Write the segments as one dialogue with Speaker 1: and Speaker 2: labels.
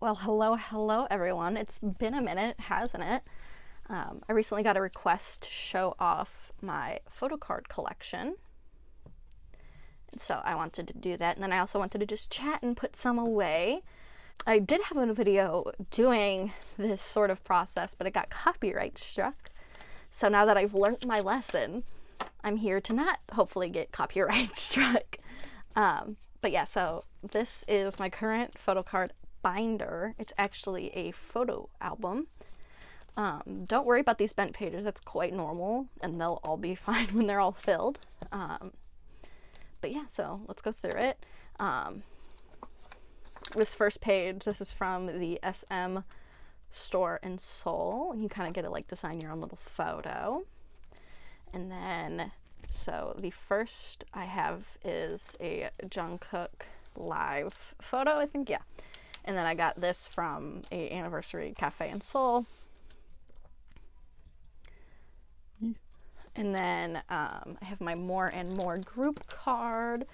Speaker 1: Well, hello everyone. It's been a minute, hasn't it? I recently got a request to show off my photocard collection. And so I wanted to do that, and then I also wanted to just chat and put some away. I did have a video doing this sort of process, but it got copyright struck. So now that I've learned my lesson, I'm here to not hopefully get copyright struck. But yeah, so this is my current photocard binder. It's actually a photo album. Don't worry about these bent pages, that's quite normal, and they'll all be fine when they're all filled. But yeah, so let's go through it. This first page, this is from the SM store in Seoul. You kind of get to like design your own little photo. And then, so the first I have is a Jungkook live photo, I think, yeah. And then I got this from a anniversary cafe in Seoul. And then I have my More and More group card,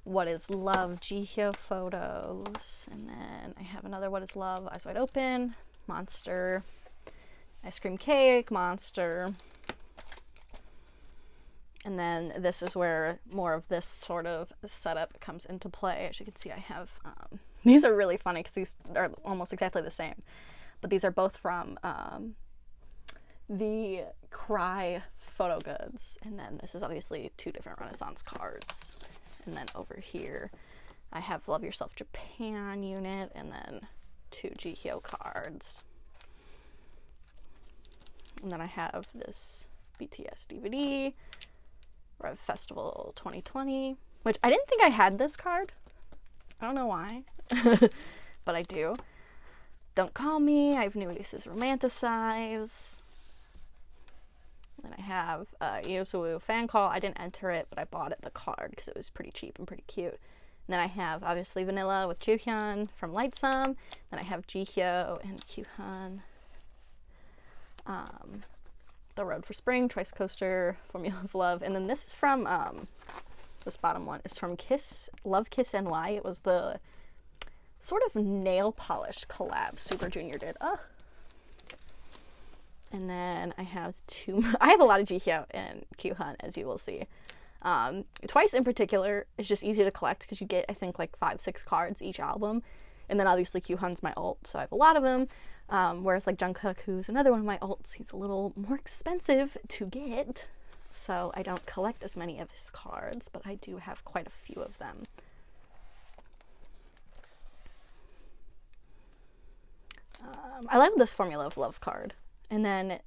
Speaker 1: What is Love Jihyo photos, and then I have another What is Love Eyes Wide Open, Monster, Ice Cream Cake, Monster. And then this is where more of this sort of setup comes into play. As you can see, I have, these are really funny because these are almost exactly the same. But these are both from the Cry photo goods. And then this is obviously two different Renaissance cards. And then over here, I have Love Yourself Japan unit and then two Jihyo cards. And then I have this BTS DVD. Rev Festival 2020, which I didn't think I had this card. I don't know why, but I do. Don't Call Me, I have New Aces Romanticize. Then I have Yosuwu Fan Call. I didn't enter it, but I bought it the card because it was pretty cheap and pretty cute. And then I have obviously Vanilla with Joohyun from Lightsum. Then I have Jihyo and Kyuhyun. The Road for Spring, Twice Coaster, Formula of Love, and then this is from, this bottom one is from Love Kiss NY. It was the sort of nail polish collab Super Junior did. And then I have I have a lot of Jihyo and Kyuhyun, as you will see. Twice in particular is just easy to collect because you get, I think, like 5-6 cards each album. And then obviously Kyuhyun's my alt, so I have a lot of them. Whereas like Jungkook, who's another one of my alts, he's a little more expensive to get. So I don't collect as many of his cards, but I do have quite a few of them. I love this Formula of Love card. And then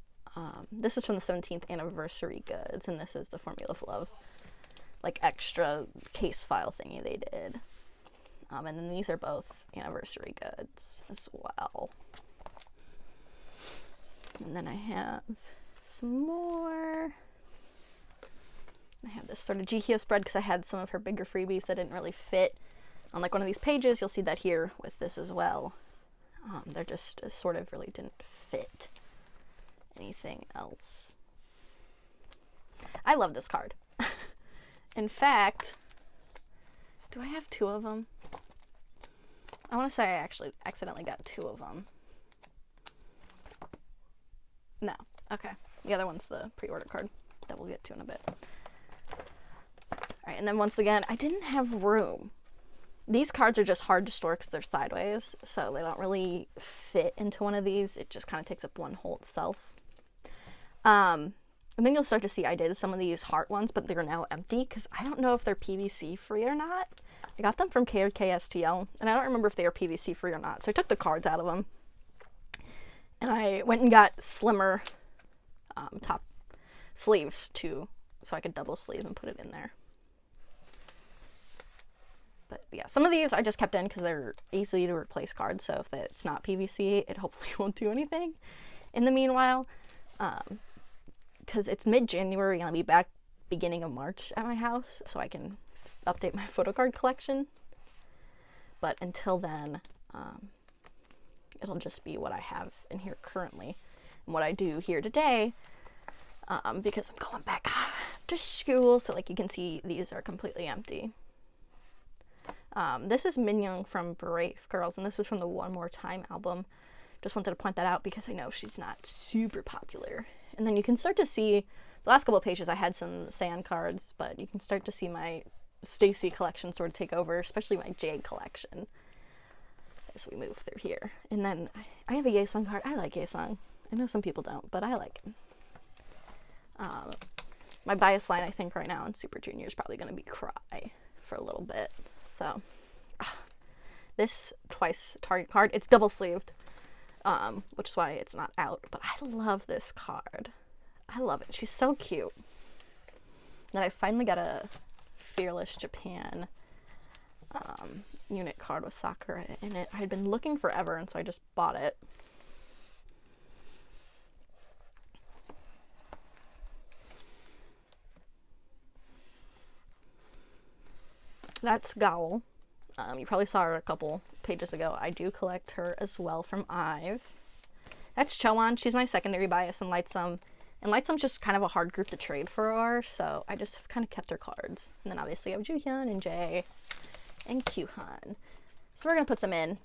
Speaker 1: this is from the 17th anniversary goods, and this is the Formula of Love, like extra case file thingy they did. And then these are both anniversary goods as well. And then I have some more. I have this sort of Jihyo spread because I had some of her bigger freebies that didn't really fit on like one of these pages. You'll see that here with this as well. They're just sort of really didn't fit anything else. I love this card. In fact, do I have two of them? I want to say I actually accidentally got two of them. No. Okay. The other one's the pre-order card that we'll get to in a bit. Alright, and then once again, I didn't have room. These cards are just hard to store because they're sideways, so they don't really fit into one of these. It just kind of takes up one hole itself. And then you'll start to see I did some of these heart ones, but they're now empty because I don't know if they're PVC free or not. I got them from KRKSTL, and I don't remember if they are PVC free or not, so I took the cards out of them. And I went and got slimmer top sleeves too, so I could double sleeve and put it in there. But yeah, some of these I just kept in because they're easy to replace cards, so if it's not PVC, it hopefully won't do anything in the meanwhile. Because it's mid-January and I'll be back beginning of March at my house, so I can update my photocard collection. But until then, it'll just be what I have in here currently and what I do here today, because I'm going back to school, so like you can see these are completely empty. This is Minyoung from Brave Girls, and this is from the One More Time album. Just wanted to point that out because I know she's not super popular. And then you can start to see, the last couple of pages I had some sand cards, but you can start to see my Stayc collection sort of take over, especially my Jade collection, as we move through here. And then I have a Yaesung card. I like Yaesung. I know some people don't, but I like him. My bias line, I think, right now in Super Junior is probably going to be Cry for a little bit. So, this Twice Target card, it's double sleeved, which is why it's not out, but I love this card. I love it. She's so cute. And I finally got a Fearless Japan unit card with Sakura in it. I had been looking forever, and so I just bought it. That's Gowl. You probably saw her a couple pages ago. I do collect her as well from IVE. That's Choan. She's my secondary bias in Lightsum. And Lightsum's just kind of a hard group to trade for her, so I just have kind of kept her cards. And then obviously I have Juhyun and Jae and Kyuhyun. So we're going to put some in.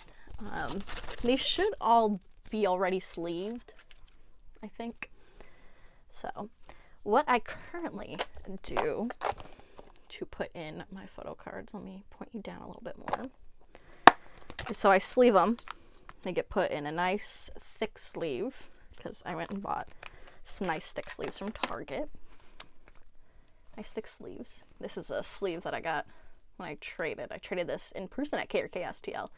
Speaker 1: These should all be already sleeved, I think. So what I currently do to put in my photo cards, let me point you down a little bit more. So I sleeve them. They get put in a nice thick sleeve because I went and bought some nice thick sleeves from Target. Nice thick sleeves. This is a sleeve that I got when I traded. I traded this in person at KRK STL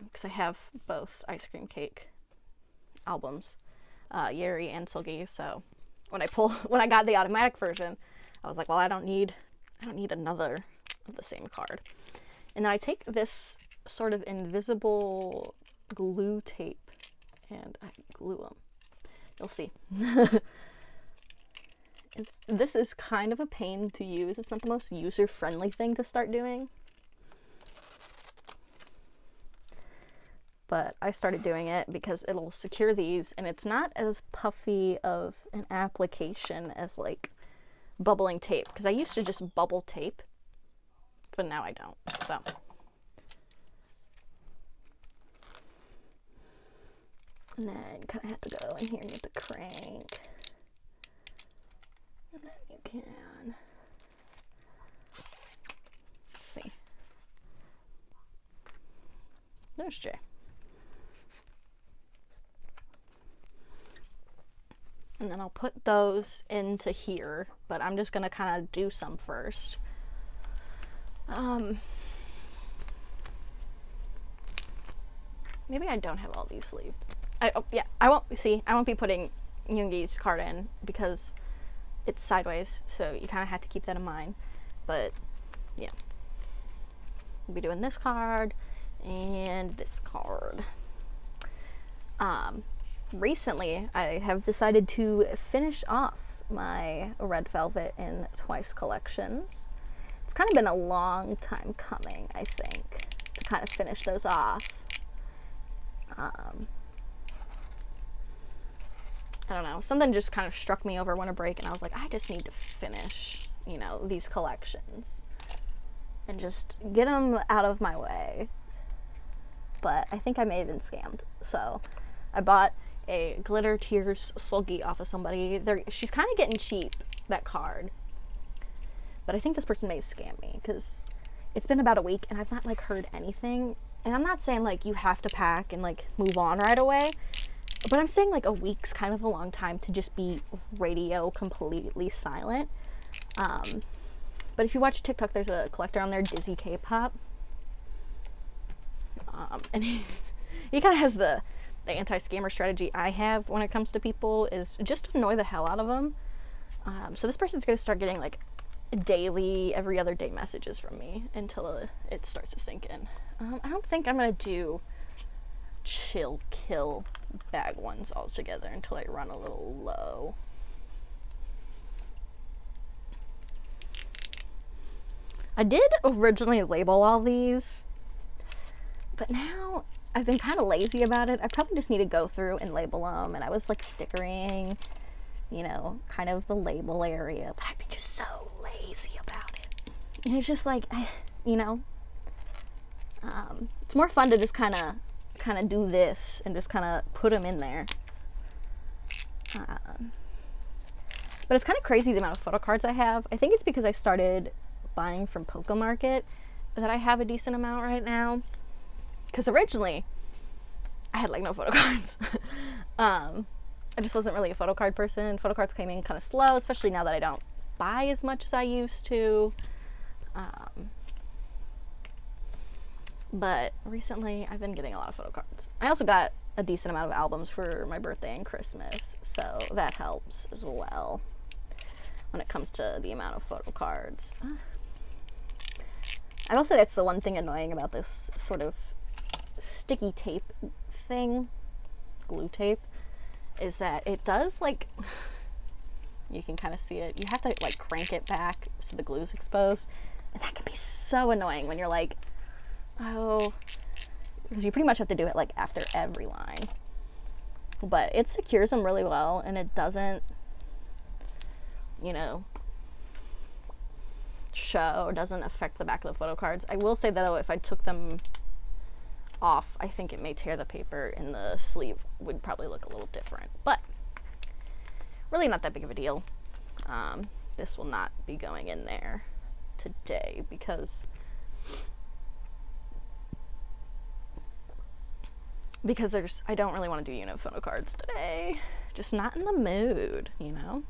Speaker 1: because I have both Ice Cream Cake albums, Yeri and Seulgi. So when I got the automatic version, I was like, well, I don't need another of the same card. And then I take this sort of invisible glue tape and I glue them. You'll see. This is kind of a pain to use. It's not the most user-friendly thing to start doing. But I started doing it because it'll secure these, and it's not as puffy of an application as like bubbling tape, because I used to just bubble tape, but now I don't. So and then you kind of have to go in here and you have to crank, and then you can see. There's Jay. And then I'll put those into here, but I'm just gonna kind of do some first. Maybe I don't have all these sleeved. I won't be putting Yoongi's card in because it's sideways, so you kind of have to keep that in mind. But yeah, we'll be doing this card and this card. Recently, I have decided to finish off my Red Velvet and Twice collections. It's kind of been a long time coming, I think, to kind of finish those off. I don't know, something just kind of struck me over winter break, and I was like, I just need to finish, you know, these collections and just get them out of my way. But I think I may have been scammed, so I bought a Glitter Tears Seulgi off of somebody. She's kind of getting cheap, that card. But I think this person may have scammed me because it's been about a week and I've not like heard anything. And I'm not saying like you have to pack and like move on right away, but I'm saying like a week's kind of a long time to just be radio completely silent. But if you watch TikTok, there's a collector on there, Dizzy K-pop. And he kind of has the anti-scammer strategy I have when it comes to people is just to annoy the hell out of them. So this person's going to start getting like daily, every other day messages from me until it starts to sink in. I don't think I'm going to do chill kill bag ones altogether until I run a little low. I did originally label all these, but now I've been kind of lazy about it. I probably just need to go through and label them, and I was like stickering, you know, kind of the label area, but I've been just so lazy about it. And it's just like, you know, It's more fun to just kind of do this and just kind of put them in there. But it's kind of crazy the amount of photo cards I have. I think it's because I started buying from Pokemarket that I have a decent amount right now. Because originally, I had like no photo cards. I just wasn't really a photo card person. Photo cards came in kind of slow, especially now that I don't buy as much as I used to. But recently, I've been getting a lot of photo cards. I also got a decent amount of albums for my birthday and Christmas, so that helps as well when it comes to the amount of photo cards. I will say that's the one thing annoying about this sort of sticky tape thing, glue tape, is that it does, like, you can kind of see it. You have to, like, crank it back so the glue's exposed, and that can be so annoying when you're like, oh, because you pretty much have to do it, like, after every line. But it secures them really well, and it doesn't, you know, show, doesn't affect the back of the photo cards. I will say that, though, if I took them off, I think it may tear the paper, and the sleeve would probably look a little different, but really not that big of a deal. This will not be going in there today because I don't really want to do unit photo cards today. Just not in the mood, you know?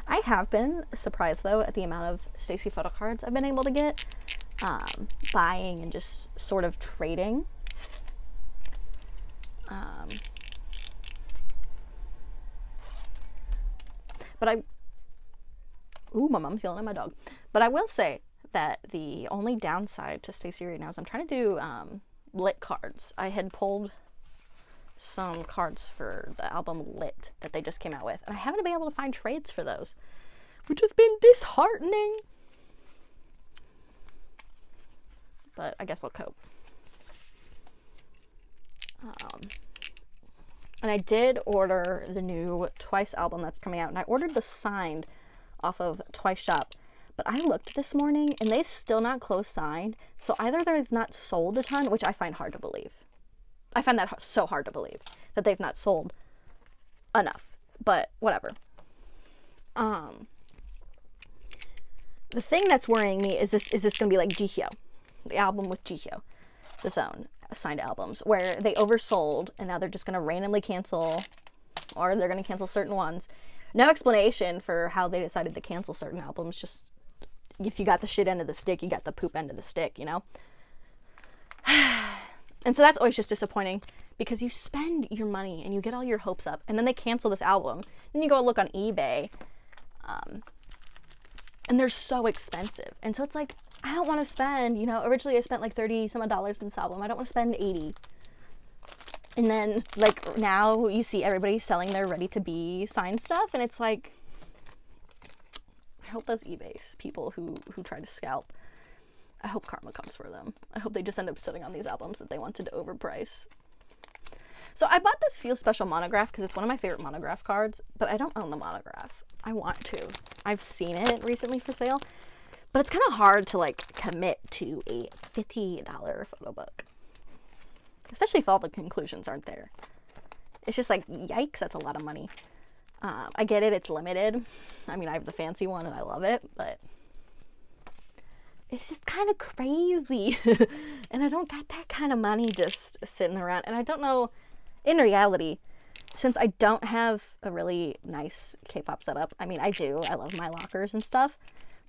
Speaker 1: I have been surprised, though, at the amount of Stayc photo cards I've been able to get, buying and just sort of trading. My mom's yelling at my dog. But I will say that the only downside to Stayc right now is I'm trying to do lit cards. I had pulled some cards for the album Lit that they just came out with, and I haven't been able to find trades for those, which has been disheartening. But I guess I'll cope. And I did order the new Twice album that's coming out, and I ordered the signed off of Twice Shop. But I looked this morning, and they still not closed signed, so either they've not sold a ton, which I find hard to believe. I find that so hard to believe, that they've not sold enough, but whatever. The thing that's worrying me is this going to be like Jihyo, the album with Jihyo, the Zone signed albums, where they oversold, and now they're just going to randomly cancel, or they're going to cancel certain ones. No explanation for how they decided to cancel certain albums, just if you got the shit end of the stick, you got the poop end of the stick, you know? And so that's always just disappointing, because you spend your money and you get all your hopes up, and then they cancel this album. Then you go look on eBay, and they're so expensive. And so it's like, I don't want to spend, you know, originally I spent like $30 some odd in this album. I don't want to spend $80. And then, like, now you see everybody selling their ready-to-be signed stuff, and it's like, I hope those eBay people who try to scalp, I hope karma comes for them. I hope they just end up sitting on these albums that they wanted to overprice. So I bought this Feel Special monograph because it's one of my favorite monograph cards, but I don't own the monograph. I want to. I've seen it recently for sale, but it's kind of hard to, like, commit to a $50 photo book, especially if all the conclusions aren't there. It's just like, yikes, that's a lot of money. I get it, it's limited. I mean, I have the fancy one and I love it, but it's just kind of crazy. And I don't got that kind of money just sitting around. And I don't know, in reality, since I don't have a really nice K-pop setup, I mean, I do. I love my lockers and stuff,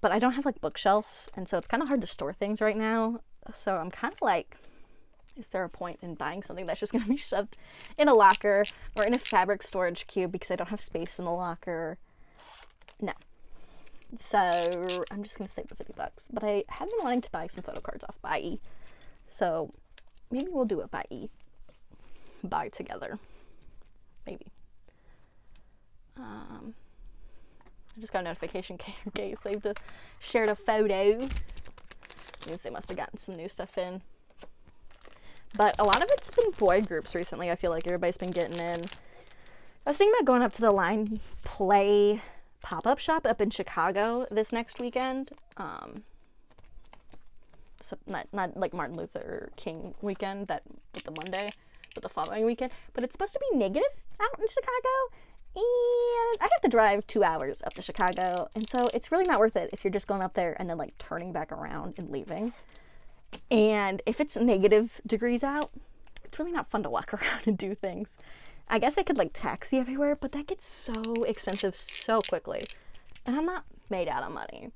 Speaker 1: but I don't have, like, bookshelves. And so it's kind of hard to store things right now. So I'm kind of like, is there a point in buying something that's just going to be shoved in a locker or in a fabric storage cube because I don't have space in the locker? No. So I'm just going to save the $50. But I have been wanting to buy some photo cards off Buy. So maybe we'll do it buy together. Maybe. I just got a notification okay, saved shared a photo. Means they must have gotten some new stuff in. But a lot of it's been boy groups recently. I feel like everybody's been getting in. I was thinking about going up to the Line Play pop-up shop up in Chicago this next weekend. So not like Martin Luther King weekend, that with the Monday, but the following weekend. But it's supposed to be negative out in Chicago, and I have to drive 2 hours up to Chicago, and so it's really not worth it if you're just going up there and then like turning back around and leaving. And if it's negative degrees out, it's really not fun to walk around and do things. I guess I could like taxi everywhere, but that gets so expensive so quickly, and I'm not made out of money.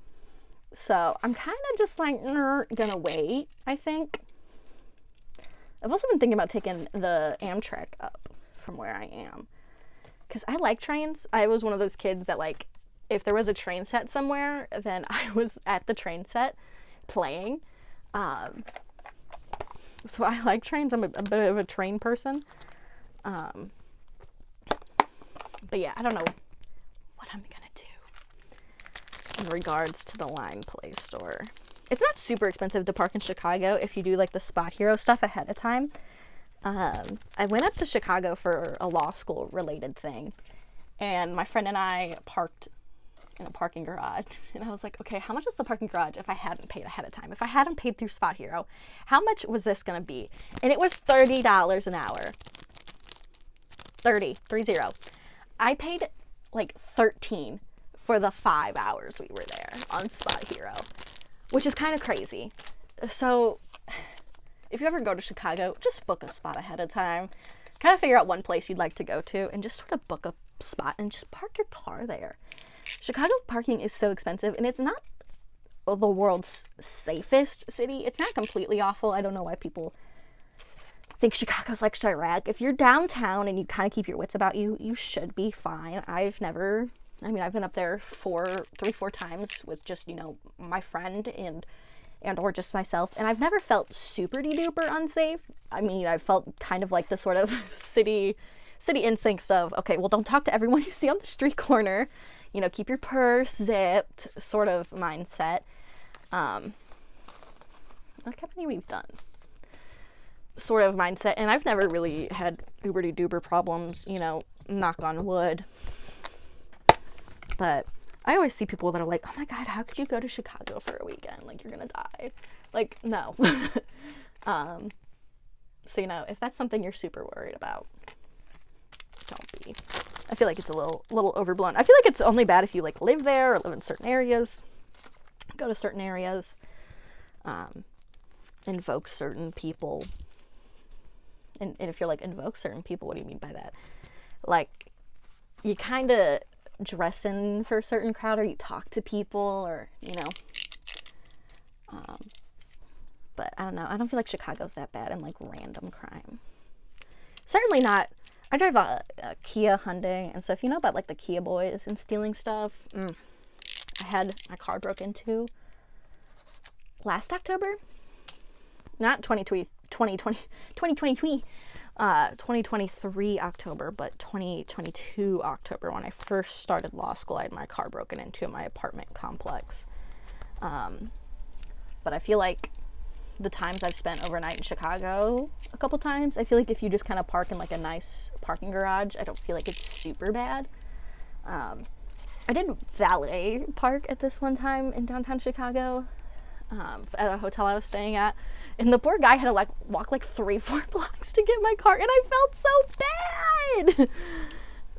Speaker 1: So I'm kind of just like gonna wait, I think. I've also been thinking about taking the Amtrak up from where I am, because I like trains. I was one of those kids that, like, if there was a train set somewhere, then I was at the train set playing. So I like trains. I'm a bit of a train person. But yeah, I don't know what I'm gonna do in regards to the Line Play store. It's not super expensive to park in Chicago if you do like the Spot Hero stuff ahead of time. I went up to Chicago for a law school related thing, and my friend and I parked in a parking garage, and I was like, okay, how much is the parking garage if I hadn't paid ahead of time? If I hadn't paid through Spot Hero, how much was this gonna be? And it was $30 an hour. 30. I paid like $13 for the 5 hours we were there on Spot Hero, which is kind of crazy. So if you ever go to Chicago, just book a spot ahead of time. Kind of figure out one place you'd like to go to and just sort of book a spot and just park your car there. Chicago parking is so expensive, and it's not the world's safest city. It's not completely awful. I don't know why people think Chicago's like Chirac. If you're downtown and you kind of keep your wits about you, you should be fine. I've been up there 4 times with just, my friend and or just myself, and I've never felt super duper unsafe. I mean, I've felt kind of like the sort of city instincts of, okay, well, don't talk to everyone you see on the street corner, keep your purse zipped sort of mindset. Look how many we've done. Sort of mindset, and I've never really had uber duper problems, knock on wood. But I always see people that are like, oh my god, how could you go to Chicago for a weekend? Like, you're gonna die. Like, no. So, if that's something you're super worried about, don't be. I feel like it's a little overblown. I feel like it's only bad if you, like, live there or live in certain areas, go to certain areas, invoke certain people. And if you're like, invoke certain people, what do you mean by that? Like, you kind of dress in for a certain crowd, or you talk to people, or, but I don't know. I don't feel like Chicago's that bad in, like, random crime. Certainly not. I drive a Kia Hyundai, and so if you know about, like, the Kia boys and stealing stuff, I had my car broke into last October. Not 2023 October, but 2022 October, when I first started law school. I had my car broken into in my apartment complex. But I feel like the times I've spent overnight in Chicago a couple times, I feel like if you just kind of park in like a nice parking garage, I don't feel like it's super bad. I did valet park at this one time in downtown Chicago, at a hotel I was staying at, and the poor guy had to like walk like 3-4 blocks to get my car, and I felt so bad.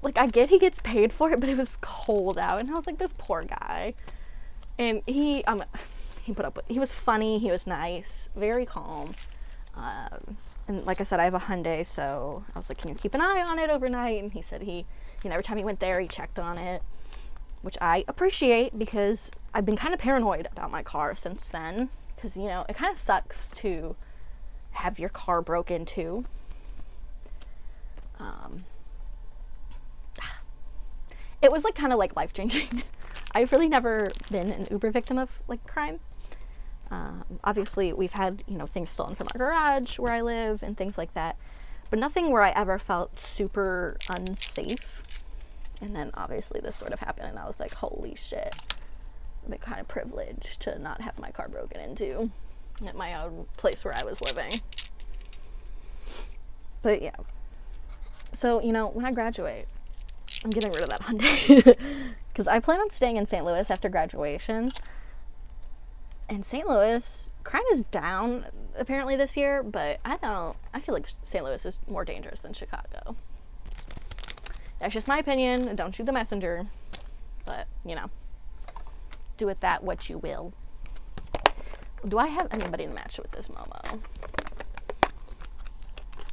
Speaker 1: Like, I get he gets paid for it, but it was cold out, and I was like, this poor guy. And he put up with, he was funny, he was nice, very calm. And like I said, I have a Hyundai, so I was like, can you keep an eye on it overnight? And he said every time he went there, he checked on it, which I appreciate, because I've been kind of paranoid about my car since then, because, it kind of sucks to have your car broke into. It was like kind of like life-changing. I've really never been an uber victim of like crime. Obviously we've had, things stolen from our garage where I live and things like that, but nothing where I ever felt super unsafe. And then obviously this sort of happened, and I was like, holy shit, I've been kind of privileged to not have my car broken into at my own place where I was living. But yeah. So, you know, when I graduate, I'm getting rid of that Hyundai. Because I plan on staying in St. Louis after graduation. And St. Louis, crime is down apparently this year, but I feel like St. Louis is more dangerous than Chicago. That's just my opinion. Don't shoot the messenger. But, you know, do with that what you will. Do I have anybody to match with this Momo?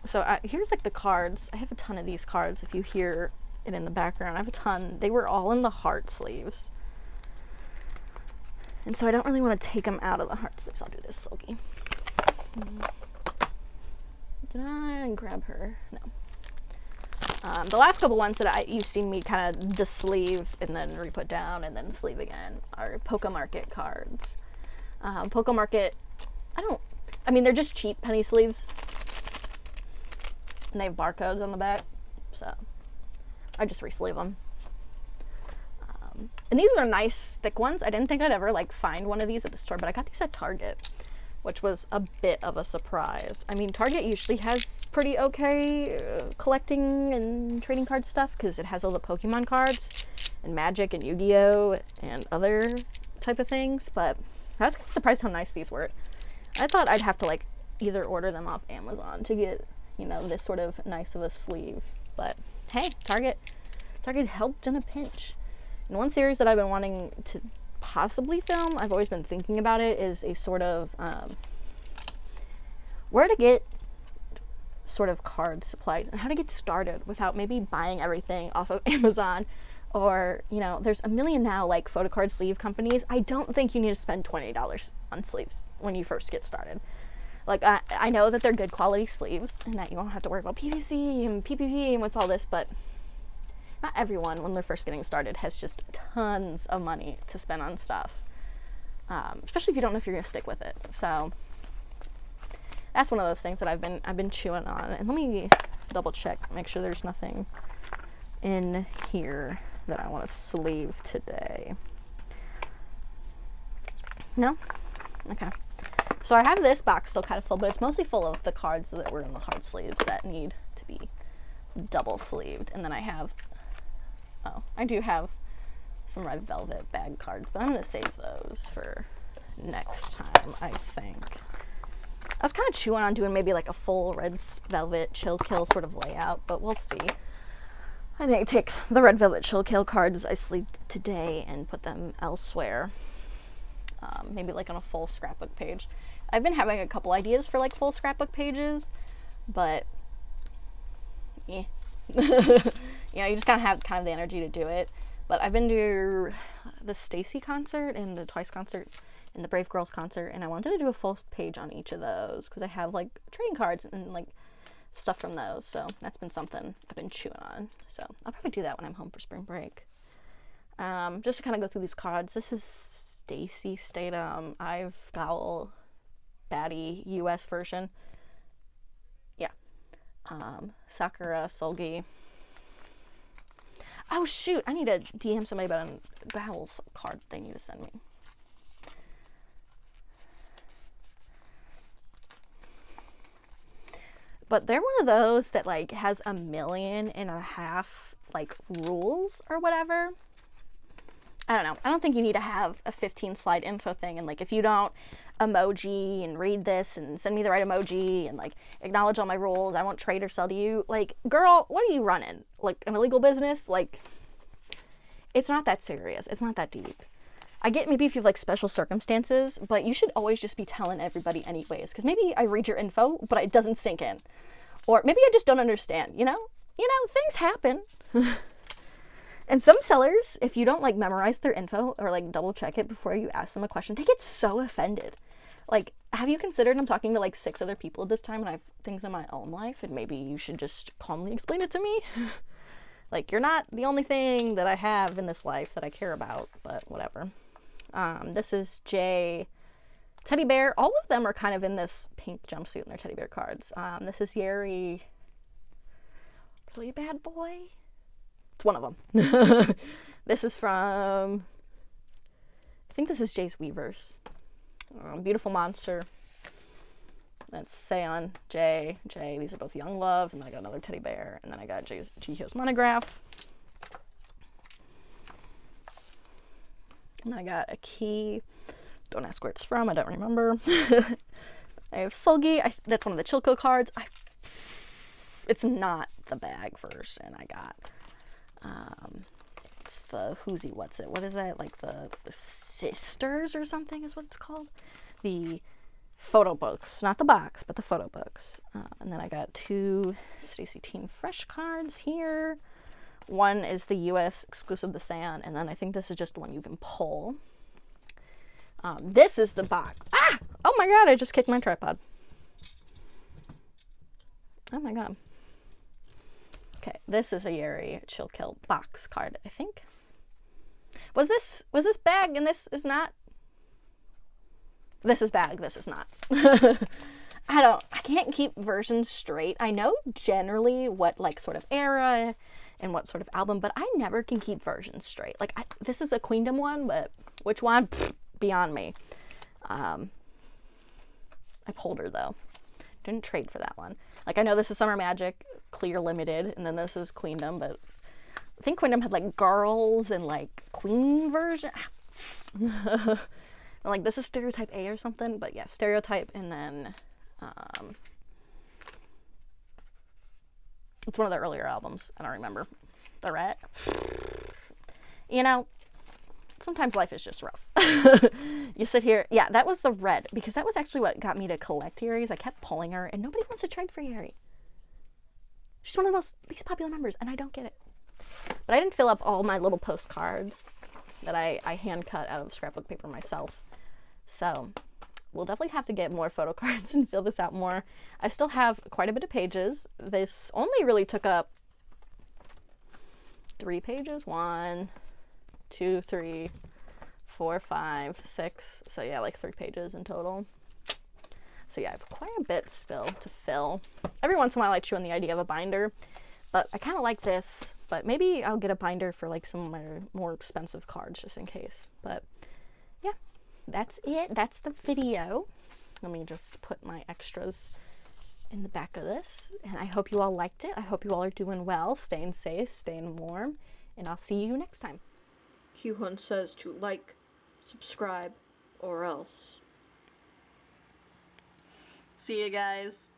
Speaker 1: So here's like the cards. I have a ton of these cards. If you hear it in the background, I have a ton. They were all in the heart sleeves. And so I don't really want to take them out of the heart sleeves. I'll do this silky. Did I grab her? No. The last couple ones that you've seen me kind of de-sleeve and then re-put down and then sleeve again are Poke Market cards. Poke Market, they're just cheap penny sleeves. And they have barcodes on the back, so I just re-sleeve them. And these are nice thick ones. I didn't think I'd ever like find one of these at the store, but I got these at Target, which was a bit of a surprise. I mean, Target usually has pretty okay collecting and trading card stuff because it has all the Pokemon cards and Magic and Yu-Gi-Oh! And other type of things, but I was kind of surprised how nice these were. I thought I'd have to like either order them off Amazon to get, you know, this sort of nice of a sleeve, but hey, Target helped in a pinch. And one series that I've been wanting to possibly film, I've always been thinking about it, is a sort of where to get sort of card supplies and how to get started without maybe buying everything off of Amazon, or, you know, there's a million now like Photocard sleeve companies. I don't think you need to spend $20 on sleeves when you first get started. Like, I know that they're good quality sleeves and that you won't have to worry about PVC and PPP and what's all this, but not everyone, when they're first getting started, has just tons of money to spend on stuff, especially if you don't know if you're going to stick with it. So that's one of those things that I've been chewing on. And let me double check, make sure there's nothing in here that I want to sleeve today. No? Okay. So I have this box still kind of full, but it's mostly full of the cards that were in the hard sleeves that need to be double sleeved. And then I do have some red velvet bag cards, but I'm going to save those for next time, I think. I was kind of chewing on doing maybe like a full red velvet chill kill sort of layout, but we'll see. I may take the red velvet chill kill cards I sleeved today and put them elsewhere. Maybe like on a full scrapbook page. I've been having a couple ideas for like full scrapbook pages, but yeah. You know, you just gotta have kind of the energy to do it. But I've been to the Stayc concert and the Twice concert and the Brave Girls concert, and I wanted to do a full page on each of those because I have like trading cards and like stuff from those. So that's been something I've been chewing on. So I'll probably do that when I'm home for spring break. Just to kind of go through these cards. This is Stacey Statham. I've got baddie US version. Yeah. Sakura Solgi. Oh shoot, I need to DM somebody about a Bowels card they need to send me. But they're one of those that like has 1.5 million like rules or whatever. I don't know. I don't think you need to have a 15 slide info thing and like if you don't emoji and read this and send me the right emoji and like acknowledge all my rules, I won't trade or sell to you. Like, girl, what are you running? Like an illegal business? Like, it's not that serious. It's not that deep. I get maybe if you have like special circumstances, but you should always just be telling everybody anyways, because maybe I read your info, but it doesn't sink in. Or maybe I just don't understand, you know? Things happen. And some sellers, if you don't like memorize their info or like double check it before you ask them a question, they get so offended. Like, have you considered I'm talking to like 6 other people at this time and I have things in my own life and maybe you should just calmly explain it to me? Like, you're not the only thing that I have in this life that I care about, but whatever. This is Jay Teddy Bear. All of them are kind of in this pink jumpsuit in their teddy bear cards. This is Yeri. Really bad boy? It's one of them. This is from, I think this is Jay's Weavers. Beautiful Monster. That's Seon, Jay, these are both Young Love, and then I got another teddy bear, and then I got Jihyo's monograph. And I got a key. Don't ask where it's from, I don't remember. I have Sulgi, that's one of the Chilco cards. It's not the bag version I got. It's the Who'sy What's It? What is that? Like the Sisters or something is what it's called. The photo books, not the box, but the photo books. And then I got 2 Stacey Teen Fresh cards here. One is the US exclusive the Seon, and then I think this is just one you can pull. This is the box. Ah! Oh my god, I just kicked my tripod. Oh my god. Okay, this is a Yuri Chill Kill box card, I think. Was this bag and this is not? This is bag, this is not. I can't keep versions straight. I know generally what like sort of era and what sort of album, but I never can keep versions straight. Like this is a Queendom one, but which one? Pfft, beyond me. I pulled her though. Didn't trade for that one. Like I know this is Summer Magic, clear limited, and then this is Queendom, but I think Queendom had like girls and like queen version. And, like this is Stereotype A or something, but yeah, Stereotype, and then it's one of the earlier albums. I don't remember. The Rat. You know, sometimes life is just rough. You sit here. Yeah, that was the Red, because that was actually what got me to collect Yuris. I kept pulling her, and nobody wants to trade for Yuri. She's one of the least popular members, and I don't get it. But I didn't fill up all my little postcards that I hand cut out of scrapbook paper myself. So we'll definitely have to get more photo cards and fill this out more. I still have quite a bit of pages. This only really took up 3 pages. 1, 2, 3, 4, 5, 6. So yeah, like 3 pages in total. So yeah, I have quite a bit still to fill. Every once in a while I chew on the idea of a binder, but I kind of like this. But maybe I'll get a binder for like some of my more expensive cards just in case. But yeah, that's it. That's the video. Let me just put my extras in the back of this. And I hope you all liked it. I hope you all are doing well, staying safe, staying warm. And I'll see you next time. Kyuhun says to like, subscribe, or else. See you guys.